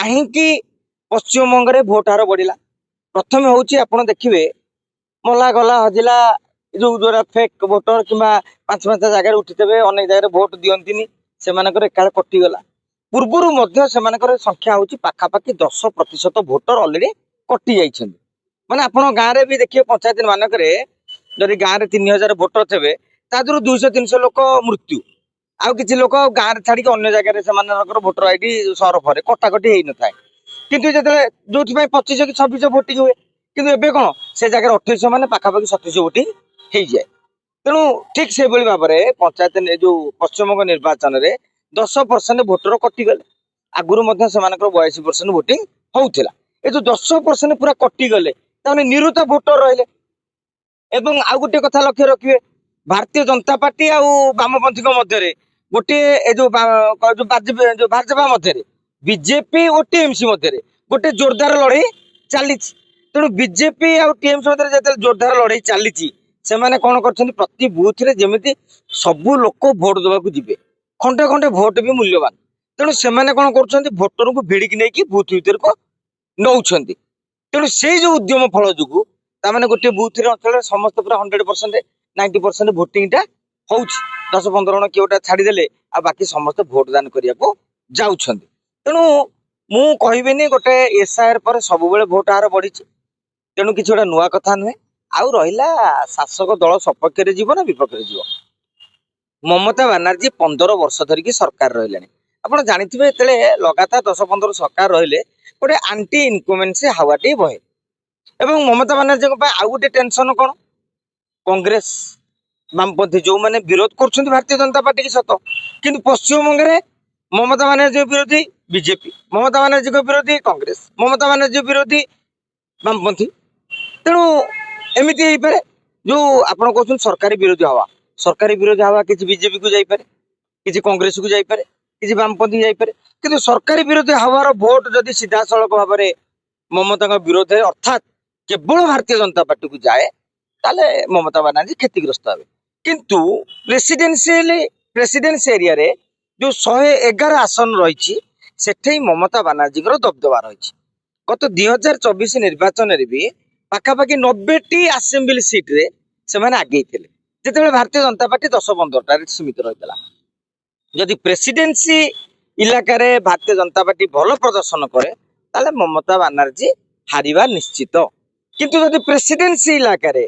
କାହିଁକି ପଶ୍ଚିମବଙ୍ଗରେ ଭୋଟ ହାର ବଢିଲା? ପ୍ରଥମେ ହଉଛି ଆପଣ ଦେଖିବେ ମଲା ଗଲା ହଜିଲା ଯୋଉ ଦ୍ୱାରା ଫେକ୍ ଭୋଟର କିମ୍ବା ପାଞ୍ଚ ପାଞ୍ଚ ଜାଗାରେ ଉଠିଥିବେ, ଅନେକ ଜାଗାରେ ଭୋଟ ଦିଅନ୍ତିନି, ସେମାନଙ୍କର ଏକାଳେ କଟିଗଲା। ପୂର୍ବରୁ ମଧ୍ୟ ସେମାନଙ୍କର ସଂଖ୍ୟା ହଉଛି ପାଖାପାଖି 10% ଭୋଟର ଅଲରେଡି କଟି ଯାଇଛନ୍ତି। ମାନେ ଆପଣ ଗାଁରେ ବି ଦେଖିବେ ପଞ୍ଚାୟତ ମାନଙ୍କରେ ଯଦି ଗାଁରେ 3000 ଭୋଟର ଥିବେ ତା ଦେହରୁ 200-300 ଲୋକ ମୃତ୍ୟୁ, ଆଉ କିଛି ଲୋକ ଗାଁରେ ଛାଡିକି ଅନ୍ୟ ଜାଗାରେ ସେମାନଙ୍କର ଭୋଟର ଆଇଡି ସରଫରେ କଟାକଟି ହେଇନଥାଏ। କିନ୍ତୁ ଯେତେବେଳେ ଯୋଉଥିପାଇଁ 25 କି 26 ଭୋଟିଂ ହୁଏ, କିନ୍ତୁ ଏବେ କଣ ସେ ଜାଗାରେ 2800 ମାନେ ପାଖାପାଖି 3700 ଭୋଟିଂ ହେଇଯାଏ। ତେଣୁ ଠିକ ସେଇଭଳି ଭାବରେ ପଞ୍ଚାୟତ ଯୋଉ ପଶ୍ଚିମବଙ୍ଗ ନିର୍ବାଚନରେ 10% ଭୋଟର କଟିଗଲେ। ଆଗରୁ ମଧ୍ୟ ସେମାନଙ୍କର 82% ଭୋଟିଂ ହଉଥିଲା। ଏ ଯୋଉ 10% ପୁରା କଟିଗଲେ ତାମାନେ ନିରୁତ ଭୋଟର ରହିଲେ। ଏବଂ ଆଉ ଗୋଟେ କଥା ଲକ୍ଷ୍ୟ ରଖିବେ, ଭାରତୀୟ ଜନତା ପାର୍ଟି ଆଉ ବାମପନ୍ଥୀଙ୍କ ମଧ୍ୟରେ ଗୋଟିଏ ଏ ଯୋଉ ଭାଜପା ମଧ୍ୟରେ ବିଜେପି ଓ ଟିଏମସି ମଧ୍ୟରେ ଗୋଟେ ଜୋରଦାର ଲଢେଇ ଚାଲିଛି। ତେଣୁ ବିଜେପି ଆଉ ଟିଏମସି ମଧ୍ୟରେ ଯେତେବେଳେ ଜୋରଦାର ଲଢେଇ ଚାଲିଛି, ସେମାନେ କଣ କରିଛନ୍ତି, ପ୍ରତି ବୁଥରେ ଯେମିତି ସବୁ ଲୋକ ଭୋଟ ଦେବାକୁ ଯିବେ, ଖଣ୍ଡେ ଖଣ୍ଡେ ଭୋଟ ବି ମୂଲ୍ୟବାନ। ତେଣୁ ସେମାନେ କଣ କରୁଛନ୍ତି, ଭୋଟରଙ୍କୁ ଭିଡିକି ନେଇକି ବୁଥ ଭିତରକୁ ନଉଛନ୍ତି। ତେଣୁ ସେଇ ଯୋଉ ଉଦ୍ୟମ ଫଳ ଯୋଗୁ ତାମାନେ ଗୋଟିଏ ବୁଥରେ ଅଞ୍ଚଳରେ ସମସ୍ତେ ପୁରା 100% 90% ଭୋଟିଂ ଟା ହଉଛି। 10-15 ଜଣ କିଏ ଗୋଟେ ଛାଡିଦେଲେ ଆଉ ବାକି ସମସ୍ତେ ଭୋଟ ଦାନ କରିବାକୁ ଯାଉଛନ୍ତି। ତେଣୁ ମୁଁ କହିବିନି ଗୋଟେ ଏସ୍ଆଇଆର ପରେ ସବୁବେଳେ ଭୋଟ ହାର ବଢିଛି, ତେଣୁ କିଛି ଗୋଟେ ନୂଆ କଥା ନୁହେଁ। ଆଉ ରହିଲା ଶାସକ ଦଳ ସପକ୍ଷରେ ଯିବ ନା ବିପକ୍ଷରେ ଯିବ। ମମତା ବାନାର୍ଜୀ 15 ବର୍ଷ ଧରିକି ସରକାର ରହିଲେଣି। ଆପଣ ଜାଣିଥିବେ ଯେତେବେଳେ ଲଗାତାର 10-15 ସରକାର ରହିଲେ ଗୋଟେ ଆଣ୍ଟି ଇନକମେନ୍ସି ହାୱାଟି ବହେ। ଏବଂ ମମତା ବାନାର୍ଜୀଙ୍କ ପାଇଁ ଆଉ ଗୋଟେ ଟେନସନ କଣ, କଂଗ୍ରେସ ବାମପନ୍ଥୀ ଯୋଉମାନେ ବିରୋଧ କରୁଛନ୍ତି ଭାରତୀୟ ଜନତା ପାର୍ଟି କି ସତ, କିନ୍ତୁ ପଶ୍ଚିମବଙ୍ଗରେ ମମତା ବାନାର୍ଜୀଙ୍କ ବିରୋଧୀ ବିଜେପି, ମମତା ବାନାର୍ଜୀଙ୍କ ବିରୋଧୀ କଂଗ୍ରେସ, ମମତା ବାନାର୍ଜୀ ବିରୋଧୀ ବାମପନ୍ଥୀ। ତେଣୁ ଏମିତି ହେଇପାରେ ଯୋଉ ଆପଣ କହୁଛନ୍ତି ସରକାରୀ ବିରୋଧୀ ହବା, ସରକାରୀ ବିରୋଧୀ ହବା କିଛି ବିଜେପି କୁ ଯାଇପାରେ, କିଛି କଂଗ୍ରେସ କୁ ଯାଇପାରେ, କିଛି ବାମପନ୍ଥୀ ଯାଇପାରେ। କିନ୍ତୁ ସରକାରୀ ବିରୋଧୀ ହବାର ଭୋଟ ଯଦି ସିଧାସଳଖ ଭାବରେ ମମତାଙ୍କ ବିରୋଧରେ ଅର୍ଥାତ୍ କେବଳ ଭାରତୀୟ ଜନତା ପାର୍ଟିକୁ ଯାଏ, ତାହେଲେ ମମତା ବାନାର୍ଜୀ କ୍ଷତିଗ୍ରସ୍ତ ହେବେ। କିନ୍ତୁ ପ୍ରେସିଡେନ୍ସି ଏରିଆରେ ଯୋଉ 111 ଆସନ ରହିଛି, ସେଠି ମମତା ବାନାର୍ଜୀଙ୍କର ଦବଦବା ରହିଛି। ଗତ 2024 ନିର୍ବାଚନରେ ବି ପାଖାପାଖି 90ଟି ଆସେମ୍ବଲି ସିଟ୍ରେ ସେମାନେ ଆଗେଇଥିଲେ, ଯେତେବେଳେ ଭାରତୀୟ ଜନତା ପାର୍ଟି 10-15ଟାରେ ସୀମିତ ରହିଥିଲା। ଯଦି ପ୍ରେସିଡେନ୍ସି ଇଲାକାରେ ଭାରତୀୟ ଜନତା ପାର୍ଟି ଭଲ ପ୍ରଦର୍ଶନ କରେ, ତାହେଲେ ମମତା ବାନାର୍ଜୀ ହାରିବା ନିଶ୍ଚିତ। କିନ୍ତୁ ଯଦି ପ୍ରେସିଡେନ୍ସି ଇଲାକାରେ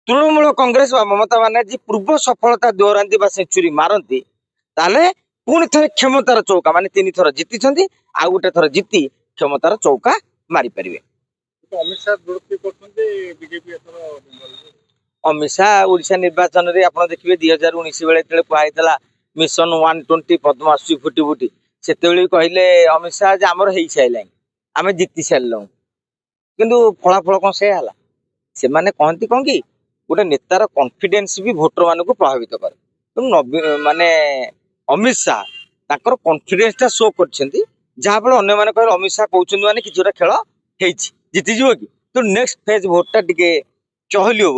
ତୃଣମୂଳ କଂଗ୍ରେସ ବା ମମତା ବାନାର୍ଜୀ ପୂର୍ବ ସଫଳତା ଦୋହରାନ୍ତି ବା ସେଞ୍ଚୁରୀ ମାରନ୍ତି, ତାହେଲେ ପୁଣି ଥରେ କ୍ଷମତାର ଚୌକା, ମାନେ 3 ଥର ଜିତିଛନ୍ତି, ଆଉ ଗୋଟେ ଥର ଜିତି କ୍ଷମତାର ଚୌକା ମାରିପାରିବେ। ଅମିତ ଶାହ ବିରୋଧ କରୁଛନ୍ତି ବିଜେପି ଏଥର। ଅମିତ ଶାହ ଓଡିଶା ନିର୍ବାଚନରେ ଆପଣ ଦେଖିବେ 2019 ବେଳେ ଯେତେବେଳେ କୁହାଯାଇଥିଲା ମିଶନ 120 ପଦ୍ମ ଆସୁଛି ଫୁଟି ଫୁଟି, ସେତେବେଳେ କହିଲେ ଅମିତ ଶାହ ଯେ ଆମର ହେଇସାରିଲାଣି, ଆମେ ଜିତି ସାରିଲୁଁ। କିନ୍ତୁ ଫଳାଫଳ କଣ ସେଇଆ ହେଲା? ସେମାନେ କହନ୍ତି କଣ କି ଗୋଟେ ନେତାର କନଫିଡେନ୍ସ ବି ଭୋଟର ମାନଙ୍କୁ ପ୍ରଭାବିତ କରେ। ତେଣୁ ମାନେ ଅମିତ ଶାହ ତାଙ୍କର କନଫିଡେନ୍ସ ଟା ଶୋ କରିଛନ୍ତି, ଯାହାଫଳରେ ଅନ୍ୟମାନେ କହିଲେ ଅମିତ ଶାହ କହୁଛନ୍ତି ମାନେ କିଛି ଗୋଟେ ଖେଳ ହେଇଛି, ଜିତିଯିବ କି। ତ ନେକ୍ସଟ ଫେଜ ଭୋଟ ଟା ଟିକେ ଚହଲିବ।